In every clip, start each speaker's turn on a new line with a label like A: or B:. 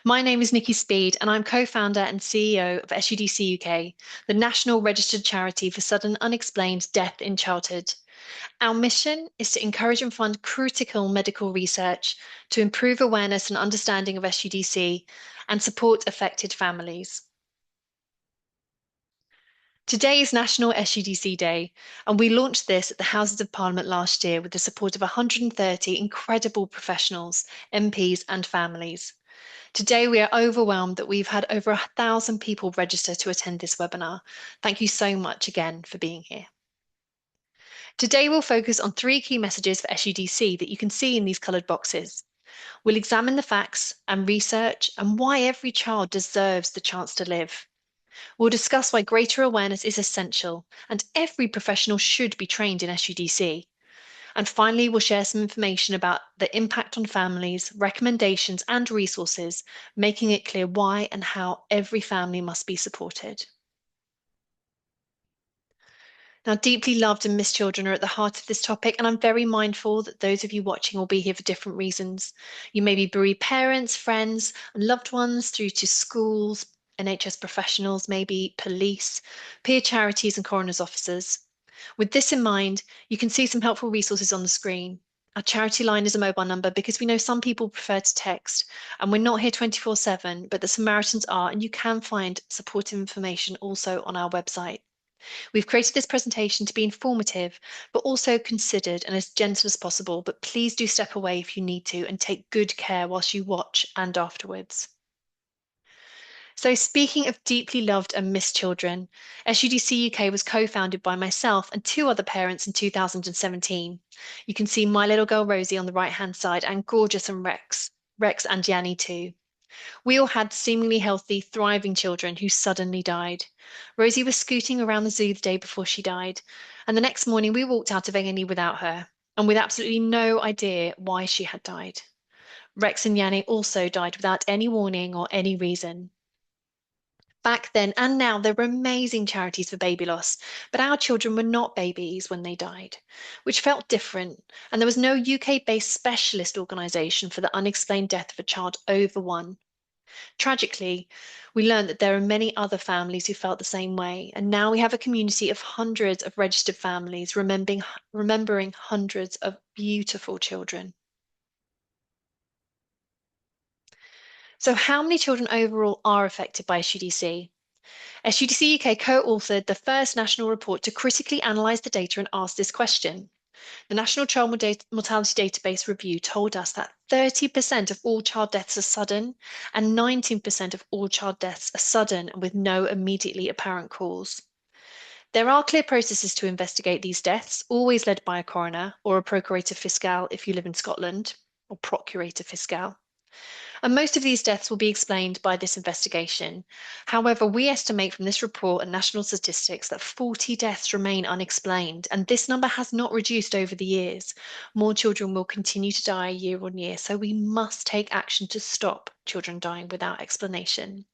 A: My name is Nikki Speed, and I'm co-founder and CEO of SUDC UK, the national registered charity for sudden unexplained death in childhood. Our mission is to encourage and fund critical medical research to improve awareness and understanding of SUDC and support affected families. Today is National SUDC Day, and we launched this at the Houses of Parliament last year with the support of 130 incredible professionals, MPs, and families. Today, we are overwhelmed that we've had over 1,000 people register to attend this webinar. Thank you so much again for being here. Today, we'll focus on three key messages for SUDC that you can see in these coloured boxes. We'll examine the facts and research and why every child deserves the chance to live. We'll discuss why greater awareness is essential and every professional should be trained in SUDC. And finally, we'll share some information about the impact on families, recommendations and resources, making it clear why and how every family must be supported. Now, deeply loved and missed children are at the heart of this topic, and I'm very mindful that those of you watching will be here for different reasons. You may be bereaved parents, friends, and loved ones through to schools, NHS professionals, maybe police, peer charities and coroners' officers. With this in mind, you can see some helpful resources on the screen. Our charity line is a mobile number because we know some people prefer to text, and we're not here 24/7, but the Samaritans are, and you can find supportive information also on our website. We've created this presentation to be informative, but also considered and as gentle as possible, but please do step away if you need to and take good care whilst you watch and afterwards. So speaking of deeply loved and missed children, SUDC UK was co-founded by myself and two other parents in 2017. You can see my little girl Rosie on the right-hand side and gorgeous and Rex and Yanni too. We all had seemingly healthy, thriving children who suddenly died. Rosie was scooting around the zoo the day before she died, and the next morning we walked out of A&E without her, and with absolutely no idea why she had died. Rex and Yanni also died without any warning or any reason. Back then and now, there were amazing charities for baby loss, but our children were not babies when they died, which felt different, and there was no UK-based specialist organisation for the unexplained death of a child over one. Tragically, we learned that there are many other families who felt the same way, and now we have a community of hundreds of registered families remembering hundreds of beautiful children. So how many children overall are affected by SUDC? SUDC UK co-authored the first national report to critically analyse the data and ask this question. The National Child Mortality Database review told us that 30% of all child deaths are sudden and 19% of all child deaths are sudden and with no immediately apparent cause. There are clear processes to investigate these deaths, always led by a coroner or a procurator fiscal if you live in Scotland, or procurator fiscal. And most of these deaths will be explained by this investigation. However, we estimate from this report and national statistics that 40 deaths remain unexplained, and this number has not reduced over the years. More children will continue to die year on year, so we must take action to stop children dying without explanation.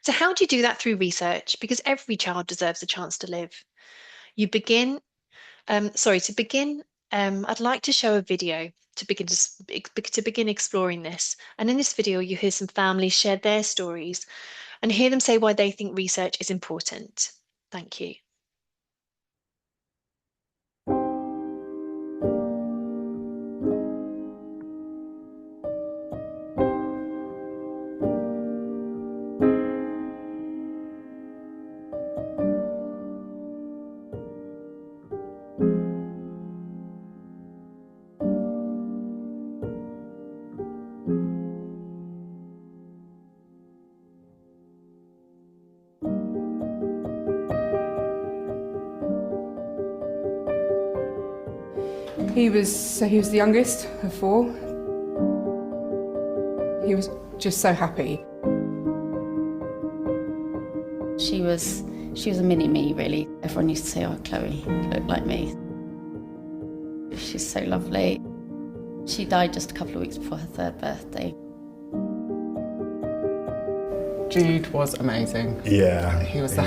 A: So how do you do that? Through research, because every child deserves a chance to live. To begin, I'd like to show a video to begin exploring this. And in this video, you hear some families share their stories and hear them say why they think research is important. Thank you.
B: He was the youngest of four. He was just so happy.
C: She was a mini me, really. Everyone used to say, "Oh, Chloe looked like me." She's so lovely. She died just a couple of weeks before her third birthday.
D: Jude was amazing.
E: Yeah.
D: He was the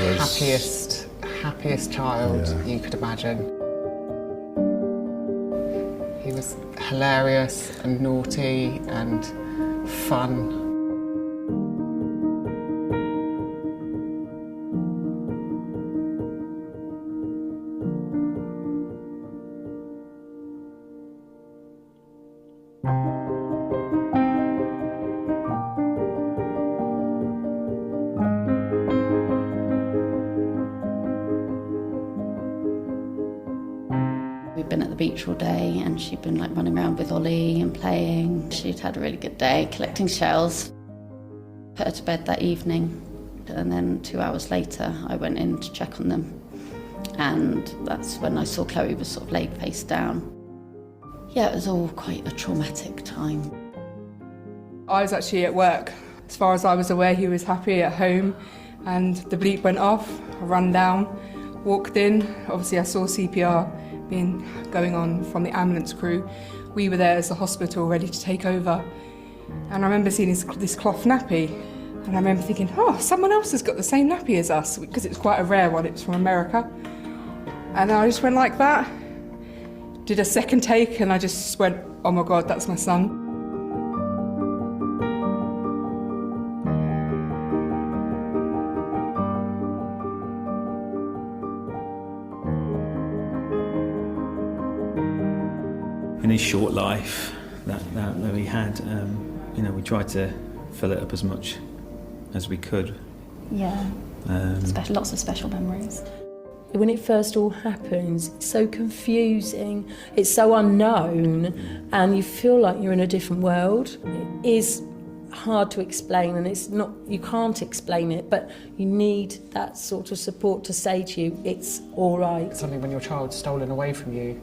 D: happiest child you could imagine. He was hilarious and naughty and fun.
C: the beach all day, and she'd been like running around with Ollie and playing. She'd had a really good day collecting shells. Put her to bed that evening, and then 2 hours later I went in to check on them, and that's when I saw Chloe was sort of laid face down. Yeah, it was all quite a traumatic time.
B: I was actually at work. As far as I was aware, he was happy at home, and the bleep went off. I ran down, walked in. Obviously I saw CPR going on from the ambulance crew. We were there as the hospital ready to take over. And I remember seeing this cloth nappy, and I remember thinking, oh, someone else has got the same nappy as us, because it was quite a rare one, it was from America. And I just went like that, did a second take, and I just went, oh my God, that's my son.
E: In his short life that he had, we tried to fill it up as much as we could.
F: Yeah, lots of special memories.
G: When it first all happens, it's so confusing, it's so unknown, and you feel like you're in a different world. It is hard to explain, and it's not, you can't explain it, but you need that sort of support to say to you, it's all right.
D: Suddenly when your child's stolen away from you,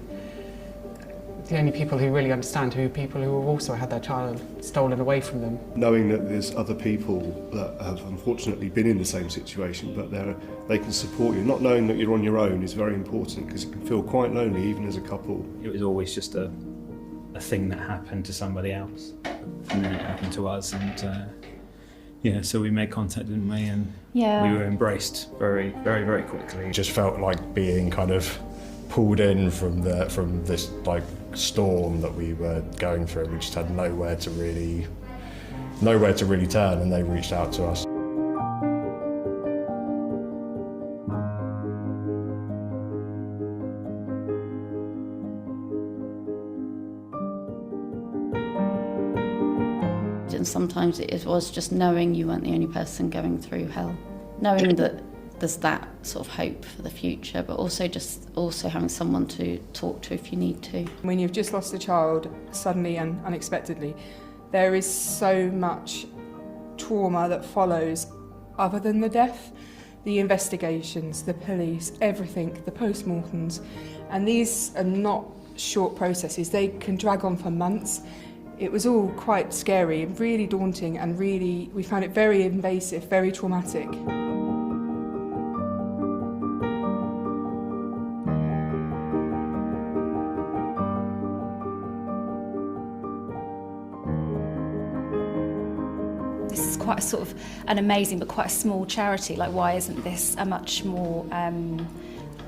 D: the only people who really understand are people who have also had their child stolen away from them.
H: Knowing that there's other people that have unfortunately been in the same situation, but they can support you. Not knowing that you're on your own is very important, because it can feel quite lonely even as a couple.
E: It was always just a thing that happened to somebody else, and then it happened to us, and so we made contact, didn't we? And we were embraced very, very, very quickly.
I: It just felt like being kind of pulled in from this like storm that we were going through. We just had nowhere to really turn, and they reached out to us.
C: And sometimes it was just knowing you weren't the only person going through hell, knowing that there's that sort of hope for the future, but also having someone to talk to if you need to.
B: When you've just lost a child suddenly and unexpectedly, there is so much trauma that follows other than the death. The investigations, the police, everything, the post-mortems, and these are not short processes. They can drag on for months. It was all quite scary and really daunting, and really, we found it very invasive, very traumatic.
F: This is quite a sort of an amazing but quite a small charity. Like, why isn't this a much more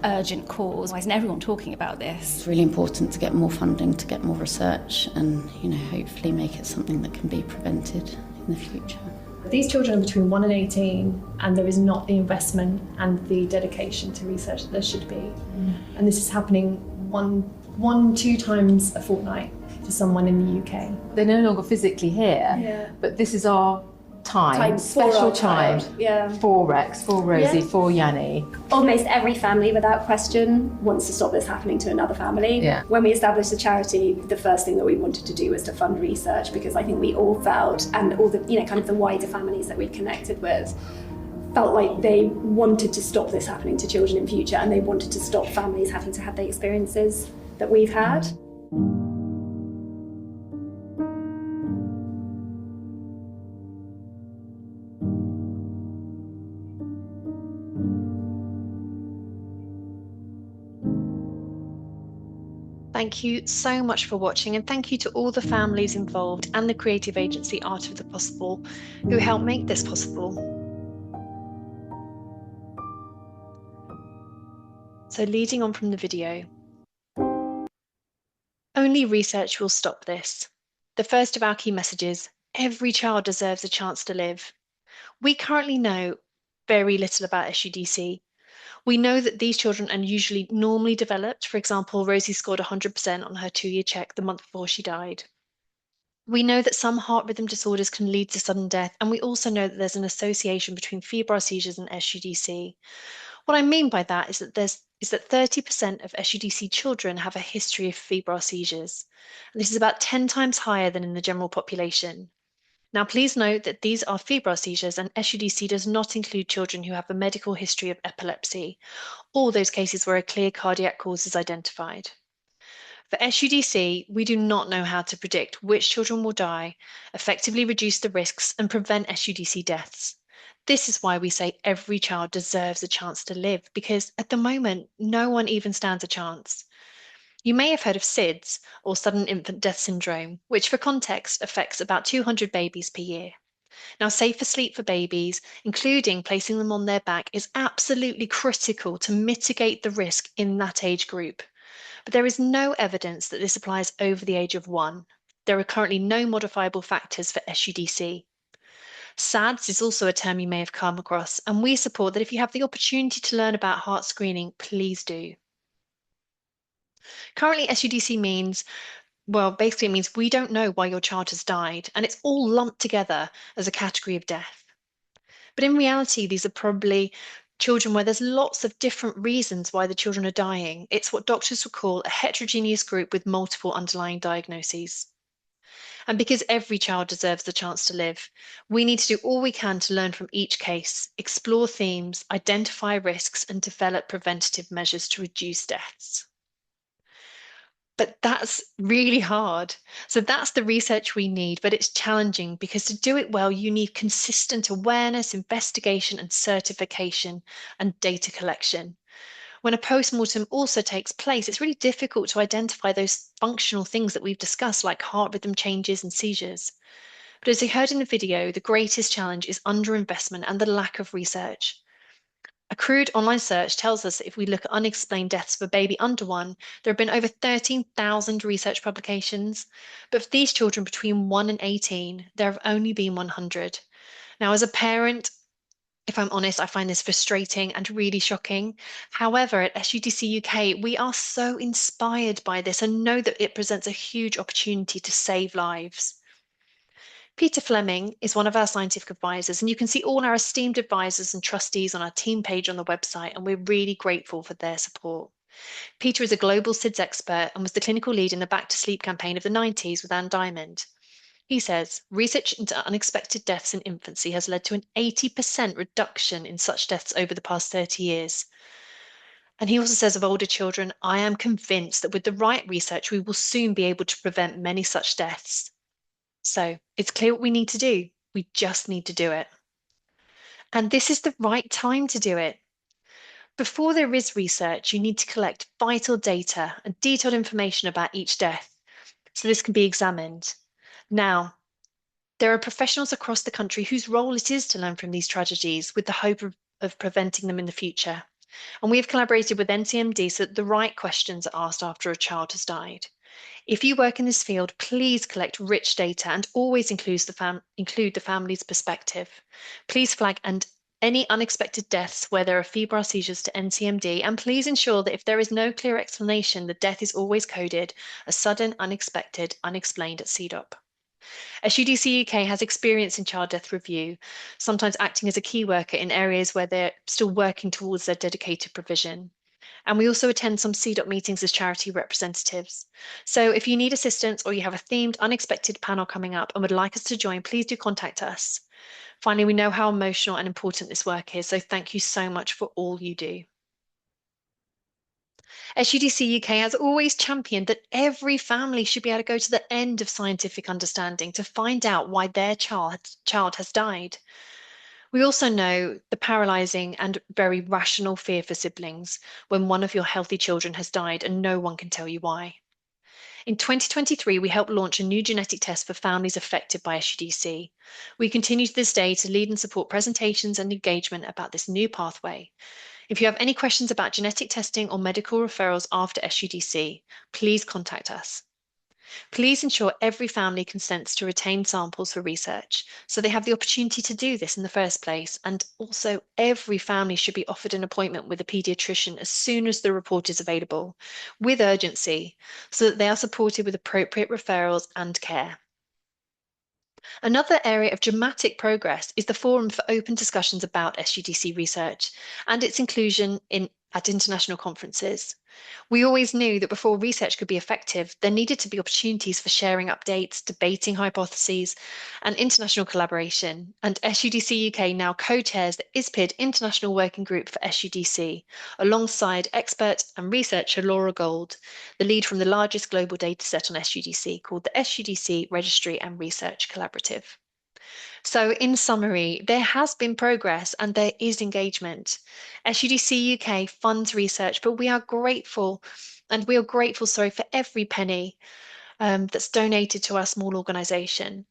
F: urgent cause? Why isn't everyone talking about this?
C: It's really important to get more funding, to get more research, and hopefully make it something that can be prevented in the future.
J: These children are between 1 and 18, and there is not the investment and the dedication to research that there should be. And this is happening two times a fortnight for someone in the UK.
K: They're no longer physically here, but this is our time special time. For Rex, for Rosie, for Yanni.
L: Almost every family, without question, wants to stop this happening to another family. When we established the charity, the first thing that we wanted to do was to fund research, because I think we all felt, and all the kind of the wider families that we'd connected with, felt like they wanted to stop this happening to children in future, and they wanted to stop families having to have the experiences that we've had.
A: Thank you so much for watching, and thank you to all the families involved and the creative agency Art of the Possible who helped make this possible. So leading on from the video, only research will stop this. The first of our key messages: every child deserves a chance to live. We currently know very little about SUDC. We know that these children are usually normally developed. For example, Rosie scored 100% on her 2-year check the month before she died. We know that some heart rhythm disorders can lead to sudden death, and we also know that there's an association between febrile seizures and SUDC. What I mean by that is that there's is that 30% of SUDC children have a history of febrile seizures. And this is about 10 times higher than in the general population. Now, please note that these are febrile seizures, and SUDC does not include children who have a medical history of epilepsy, or those cases where a clear cardiac cause is identified. For SUDC, we do not know how to predict which children will die, effectively reduce the risks, and prevent SUDC deaths. This is why we say every child deserves a chance to live, because at the moment, no one even stands a chance. You may have heard of SIDS, or sudden infant death syndrome, which for context affects about 200 babies per year. Now, safer sleep for babies, including placing them on their back, is absolutely critical to mitigate the risk in that age group. But there is no evidence that this applies over the age of 1. There are currently no modifiable factors for SUDC. SADS is also a term you may have come across, and we support that if you have the opportunity to learn about heart screening, please do. Currently, SUDC means, well, basically it means we don't know why your child has died, and it's all lumped together as a category of death. But in reality, these are probably children where there's lots of different reasons why the children are dying. It's what doctors would call a heterogeneous group with multiple underlying diagnoses. And because every child deserves the chance to live, we need to do all we can to learn from each case, explore themes, identify risks, and develop preventative measures to reduce deaths. But that's really hard. So that's the research we need, but it's challenging because to do it well, you need consistent awareness, investigation, and certification and data collection. When a postmortem also takes place, it's really difficult to identify those functional things that we've discussed, like heart rhythm changes and seizures. But as you heard in the video, the greatest challenge is underinvestment and the lack of research. A crude online search tells us that if we look at unexplained deaths of a baby under 1, there have been over 13,000 research publications. But for these children between 1 and 18, there have only been 100. Now, as a parent, if I'm honest, I find this frustrating and really shocking. However, at SUDC UK, we are so inspired by this and know that it presents a huge opportunity to save lives. Peter Fleming is one of our scientific advisors, and you can see all our esteemed advisors and trustees on our team page on the website, and we're really grateful for their support. Peter is a global SIDS expert and was the clinical lead in the Back to Sleep campaign of the 90s with Anne Diamond. He says, research into unexpected deaths in infancy has led to an 80% reduction in such deaths over the past 30 years. And he also says of older children, I am convinced that with the right research, we will soon be able to prevent many such deaths. So it's clear what we need to do. We just need to do it. And this is the right time to do it. Before there is research, you need to collect vital data and detailed information about each death, so this can be examined. Now, there are professionals across the country whose role it is to learn from these tragedies with the hope of preventing them in the future. And we have collaborated with NCMD so that the right questions are asked after a child has died. If you work in this field, please collect rich data and always include the family's perspective. Please flag any unexpected deaths where there are febrile seizures to NCMD, and please ensure that if there is no clear explanation, the death is always coded as sudden, unexpected, unexplained at CDOP. SUDC UK has experience in child death review, sometimes acting as a key worker in areas where they're still working towards their dedicated provision. And we also attend some CDOP meetings as charity representatives. So if you need assistance or you have a themed unexpected panel coming up and would like us to join, please do contact us. Finally, we know how emotional and important this work is, so thank you so much for all you do. SUDC UK has always championed that every family should be able to go to the end of scientific understanding to find out why their child has died. We also know the paralysing and very rational fear for siblings when one of your healthy children has died and no one can tell you why. In 2023, we helped launch a new genetic test for families affected by SUDC. We continue to this day to lead and support presentations and engagement about this new pathway. If you have any questions about genetic testing or medical referrals after SUDC, please contact us. Please ensure every family consents to retain samples for research, so they have the opportunity to do this in the first place. And also, every family should be offered an appointment with a paediatrician as soon as the report is available, with urgency, so that they are supported with appropriate referrals and care. Another area of dramatic progress is the Forum for Open Discussions about SUDC Research and its inclusion in at international conferences. We always knew that before research could be effective, there needed to be opportunities for sharing updates, debating hypotheses, and international collaboration. And SUDC UK now co-chairs the ISPID International Working Group for SUDC, alongside expert and researcher Laura Gold, the lead from the largest global dataset on SUDC called the SUDC Registry and Research Collaborative. So in summary, there has been progress and there is engagement. SUDC UK funds research, but we are grateful, for every penny that's donated to our small organisation.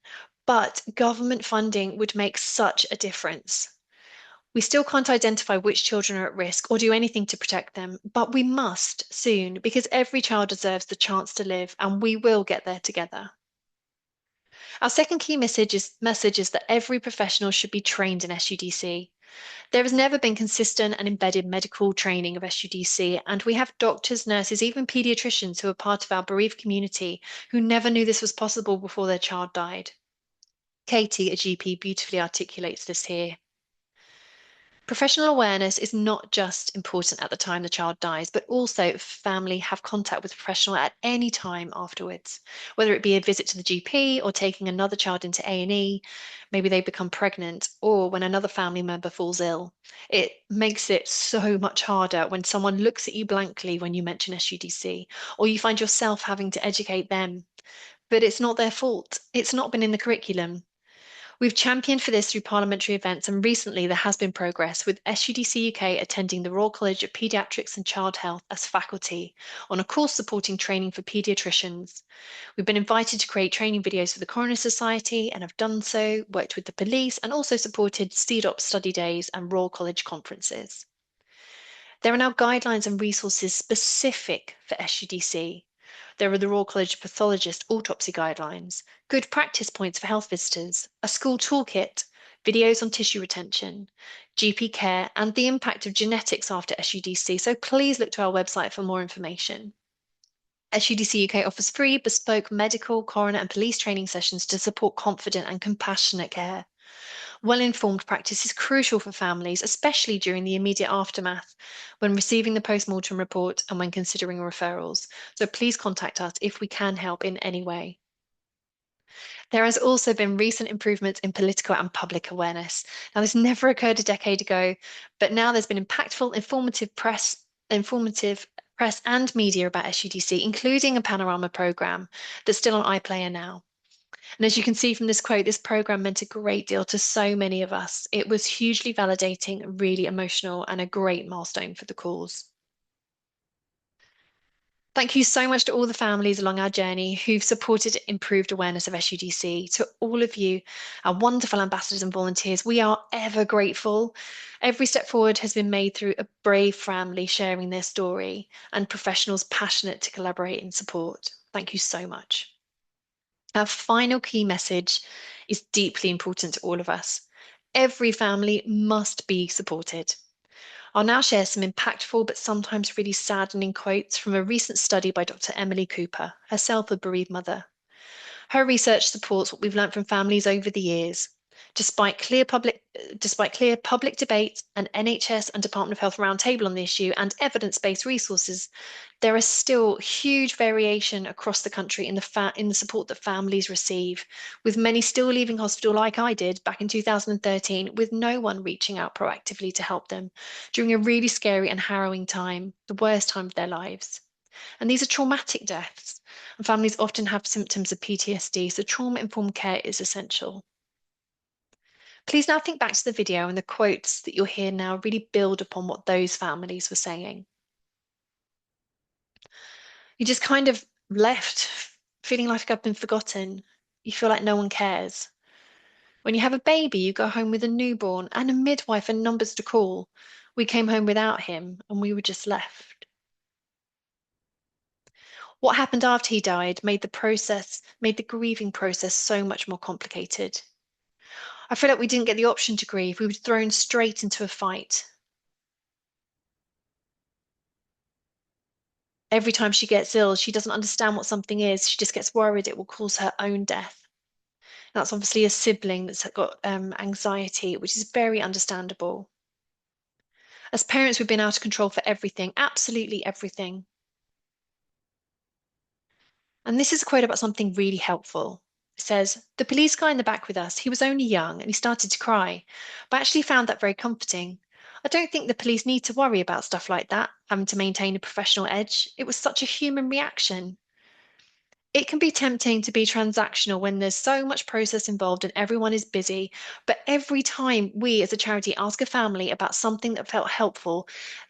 A: But government funding would make such a difference. We still can't identify which children are at risk or do anything to protect them, but we must soon, because every child deserves the chance to live, and we will get there together. Our second key message is that every professional should be trained in SUDC. There has never been consistent and embedded medical training of SUDC, and we have doctors, nurses, even paediatricians who are part of our bereaved community who never knew this was possible before their child died. Katie, a GP, beautifully articulates this here. Professional awareness is not just important at the time the child dies, but also if family have contact with a professional at any time afterwards, whether it be a visit to the GP or taking another child into A&E, maybe they become pregnant, or when another family member falls ill. It makes it so much harder when someone looks at you blankly when you mention SUDC, or you find yourself having to educate them. But it's not their fault. It's not been in the curriculum. We've championed for this through parliamentary events, and recently there has been progress, with SUDC UK attending the Royal College of Paediatrics and Child Health as faculty on a course supporting training for paediatricians. We've been invited to create training videos for the Coroner Society and have done so, worked with the police, and also supported CDOP study days and Royal College conferences. There are now guidelines and resources specific for SUDC. There are the Royal College of Pathologists autopsy guidelines, good practice points for health visitors, a school toolkit, videos on tissue retention, GP care, and the impact of genetics after SUDC. So please look to our website for more information. SUDC UK offers free, bespoke medical, coroner, and police training sessions to support confident and compassionate care. Well-informed practice is crucial for families, especially during the immediate aftermath, when receiving the post-mortem report and when considering referrals. So please contact us if we can help in any way. There has also been recent improvements in political and public awareness. Now, this never occurred a decade ago, but now there's been impactful, informative press and media about SUDC, including a panorama programme that's still on iPlayer now. And as you can see from this quote, this programme meant a great deal to so many of us. It was hugely validating, really emotional, and a great milestone for the cause. Thank you so much to all the families along our journey who've supported improved awareness of SUDC. To all of you, our wonderful ambassadors and volunteers, we are ever grateful. Every step forward has been made through a brave family sharing their story and professionals passionate to collaborate and support. Thank you so much. Our final key message is deeply important to all of us. Every family must be supported. I'll now share some impactful but sometimes really saddening quotes from a recent study by Dr. Emily Cooper, herself a bereaved mother. Her research supports what we've learned from families over the years. Despite clear public debate, an NHS and Department of Health roundtable on the issue, and evidence-based resources, there is still huge variation across the country in the support that families receive, with many still leaving hospital like I did back in 2013, with no one reaching out proactively to help them during a really scary and harrowing time, the worst time of their lives. And these are traumatic deaths, and families often have symptoms of PTSD, so trauma-informed care is essential. Please now think back to the video, and the quotes that you'll hear now really build upon what those families were saying. You just kind of left feeling like I've been forgotten. You feel like no one cares. When you have a baby, you go home with a newborn and a midwife and numbers to call. We came home without him and we were just left. What happened after he died made the grieving process so much more complicated. I feel like we didn't get the option to grieve. We were thrown straight into a fight. Every time she gets ill, she doesn't understand what something is. She just gets worried it will cause her own death. And that's obviously a sibling that's got anxiety, which is very understandable. As parents, we've been out of control for everything, absolutely everything. And this is a quote about something really helpful. It says, "The police guy in the back with us, he was only young and he started to cry, but I actually found that very comforting. I don't think the police need to worry about stuff like that, having to maintain a professional edge. It was such a human reaction." It can be tempting to be transactional when there's so much process involved and everyone is busy. But every time we as a charity ask a family about something that felt helpful,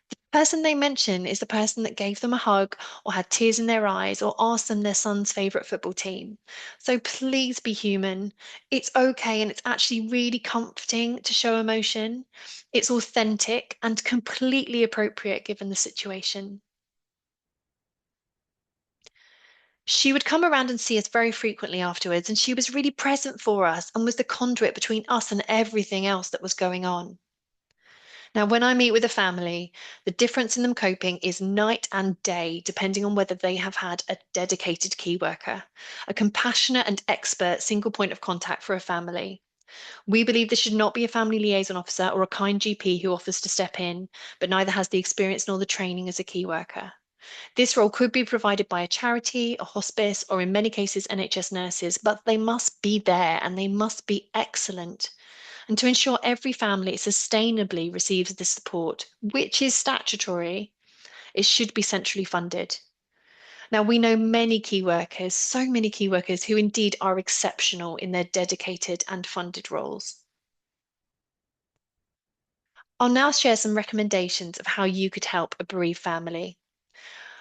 A: the person they mention is the person that gave them a hug or had tears in their eyes or asked them their son's favourite football team. So please be human. It's okay and it's actually really comforting to show emotion. It's authentic and completely appropriate given the situation. She would come around and see us very frequently afterwards, and she was really present for us and was the conduit between us and everything else that was going on. Now, when I meet with a family, the difference in them coping is night and day, depending on whether they have had a dedicated key worker, a compassionate and expert single point of contact for a family. We believe there should not be a family liaison officer or a kind GP who offers to step in, but neither has the experience nor the training as a key worker. This role could be provided by a charity, a hospice, or in many cases, NHS nurses, but they must be there and they must be excellent. And to ensure every family sustainably receives this support, which is statutory, it should be centrally funded. Now, we know many key workers, so many key workers who indeed are exceptional in their dedicated and funded roles. I'll now share some recommendations of how you could help a bereaved family.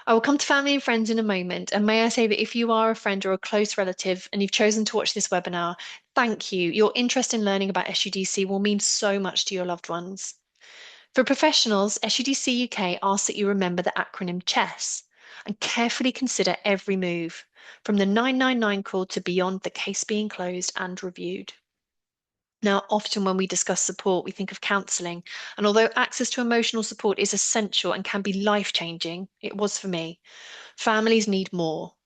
A: I will come to family and friends in a moment, and may I say that if you are a friend or a close relative and you've chosen to watch this webinar, thank you. Your interest in learning about SUDC will mean so much to your loved ones. For professionals, SUDC UK asks that you remember the acronym CHESS and carefully consider every move, from the 999 call to beyond the case being closed and reviewed. Now, often when we discuss support, we think of counselling, and although access to emotional support is essential and can be life-changing, it was for me, families need more.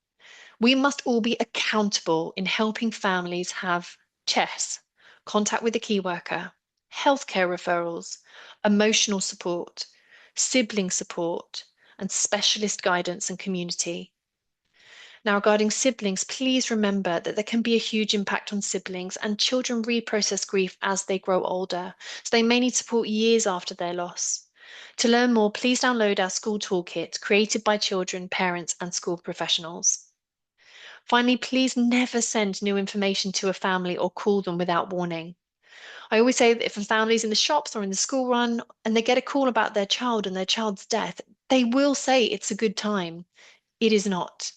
A: We must all be accountable in helping families have CHESS, contact with a key worker, healthcare referrals, emotional support, sibling support, and specialist guidance and community. Now, regarding siblings, please remember that there can be a huge impact on siblings, and children reprocess grief as they grow older, so they may need support years after their loss. To learn more, please download our school toolkit created by children, parents, and school professionals. Finally, please never send new information to a family or call them without warning. I always say that if a family's in the shops or in the school run and they get a call about their child and their child's death, they will say it's a good time. It is not.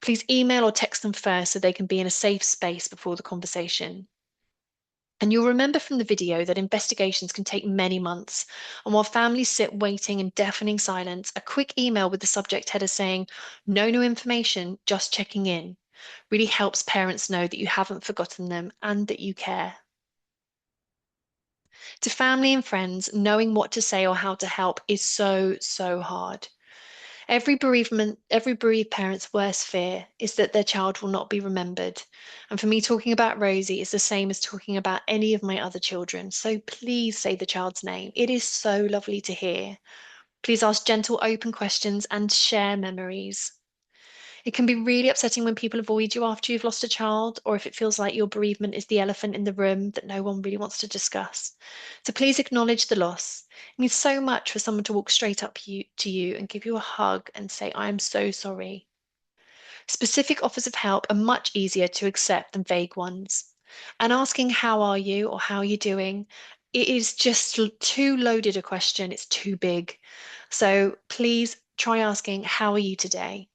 A: Please email or text them first so they can be in a safe space before the conversation. And you'll remember from the video that investigations can take many months. And while families sit waiting in deafening silence, a quick email with the subject header saying, "No new information, just checking in," really helps parents know that you haven't forgotten them and that you care. To family and friends, knowing what to say or how to help is so, so hard. Every bereaved parent's worst fear is that their child will not be remembered. And for me, talking about Rosie is the same as talking about any of my other children. So please say the child's name. It is so lovely to hear. Please ask gentle, open questions and share memories. It can be really upsetting when people avoid you after you've lost a child, or if it feels like your bereavement is the elephant in the room that no one really wants to discuss. So please acknowledge the loss. It means so much for someone to walk straight up to you and give you a hug and say, "I am so sorry." Specific offers of help are much easier to accept than vague ones. And asking, "How are you?" or "How are you doing?" it is just too loaded a question. It's too big. So please try asking, "How are you today?"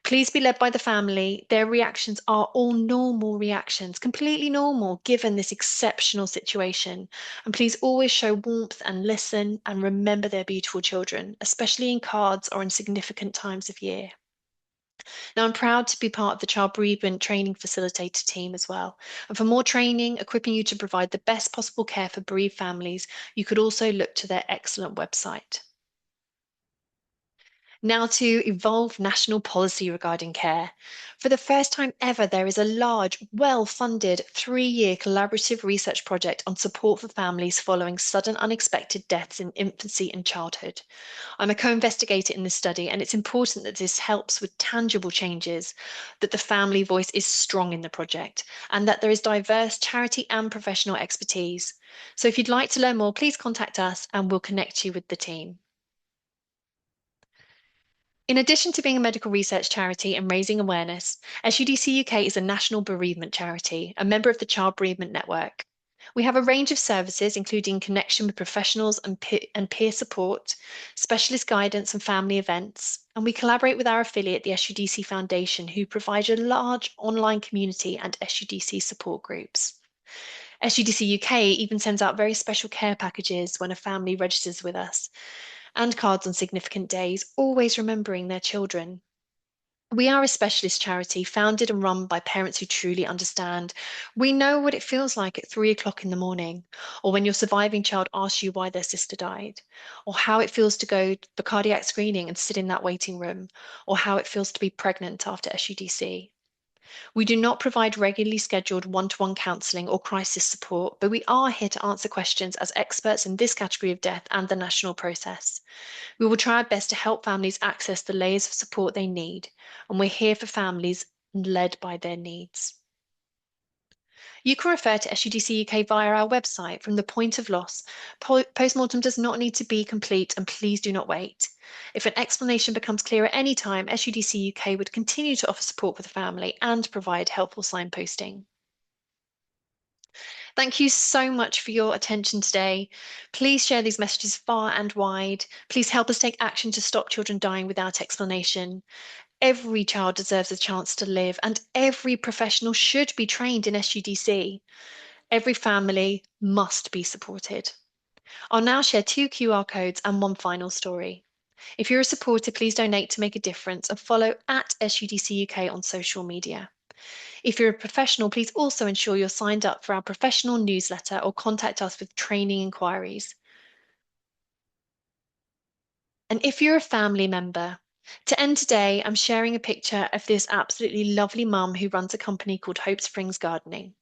A: Please be led by the family. Their reactions are all normal reactions, completely normal given this exceptional situation. And please always show warmth and listen and remember their beautiful children, especially in cards or in significant times of year. Now, I'm proud to be part of the Child Bereavement Training Facilitator team as well. And for more training, equipping you to provide the best possible care for bereaved families, you could also look to their excellent website. Now to evolve national policy regarding care. For the first time ever, there is a large, well-funded 3-year collaborative research project on support for families following sudden unexpected deaths in infancy and childhood. I'm a co-investigator in this study, and it's important that this helps with tangible changes, that the family voice is strong in the project, and that there is diverse charity and professional expertise. So if you'd like to learn more, please contact us and we'll connect you with the team. In addition to being a medical research charity and raising awareness, SUDC UK is a national bereavement charity, a member of the Child Bereavement Network. We have a range of services, including connection with professionals and peer support, specialist guidance and family events, and we collaborate with our affiliate, the SUDC Foundation, who provide a large online community and SUDC support groups. SUDC UK even sends out very special care packages when a family registers with us, and cards on significant days, always remembering their children. We are a specialist charity founded and run by parents who truly understand. We know what it feels like at 3 o'clock in the morning, or when your surviving child asks you why their sister died, or how it feels to go for cardiac screening and sit in that waiting room, or how it feels to be pregnant after SUDC. We do not provide regularly scheduled one-to-one counselling or crisis support, but we are here to answer questions as experts in this category of death and the national process. We will try our best to help families access the layers of support they need, and we're here for families led by their needs. You can refer to SUDC UK via our website. From the point of loss, postmortem does not need to be complete, and please do not wait. If an explanation becomes clear at any time, SUDC UK would continue to offer support for the family and provide helpful signposting. Thank you so much for your attention today. Please share these messages far and wide. Please help us take action to stop children dying without explanation. Every child deserves a chance to live, and every professional should be trained in SUDC. Every family must be supported. I'll now share 2 QR codes and 1 final story. If you're a supporter, please donate to make a difference and follow at SUDC UK on social media. If you're a professional, please also ensure you're signed up for our professional newsletter or contact us with training inquiries. And if you're a family member, to end today, I'm sharing a picture of this absolutely lovely mum who runs a company called Hope Springs Gardening.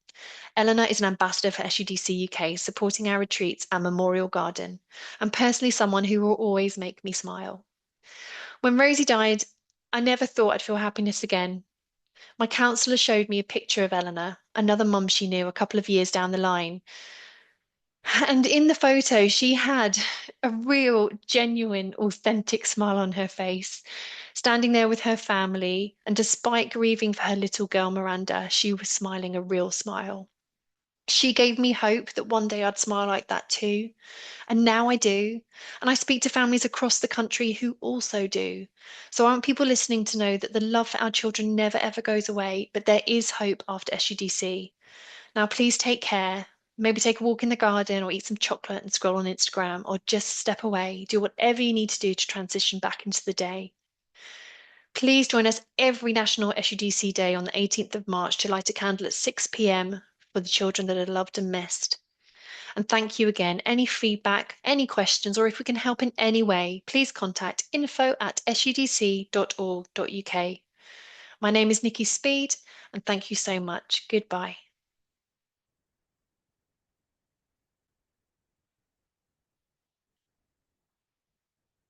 A: Eleanor is an ambassador for SUDC UK, supporting our retreats and memorial garden, and personally someone who will always make me smile. When Rosie died, I never thought I'd feel happiness again. My counsellor showed me a picture of Eleanor, another mum she knew a couple of years down the line. And in the photo, she had a real, genuine, authentic smile on her face, standing there with her family. And despite grieving for her little girl, Miranda, she was smiling a real smile. She gave me hope that one day I'd smile like that too. And now I do. And I speak to families across the country who also do. So I want people listening to know that the love for our children never ever goes away, but there is hope after SUDC. Now, please take care. Maybe take a walk in the garden or eat some chocolate and scroll on Instagram, or just step away. Do whatever you need to do to transition back into the day. Please join us every National SUDC Day on the 18th of March to light a candle at 6 p.m. for the children that are loved and missed. And thank you again. Any feedback, any questions, or if we can help in any way, please contact info@sudc.org.uk. My name is Nikki Speed, and thank you so much. Goodbye.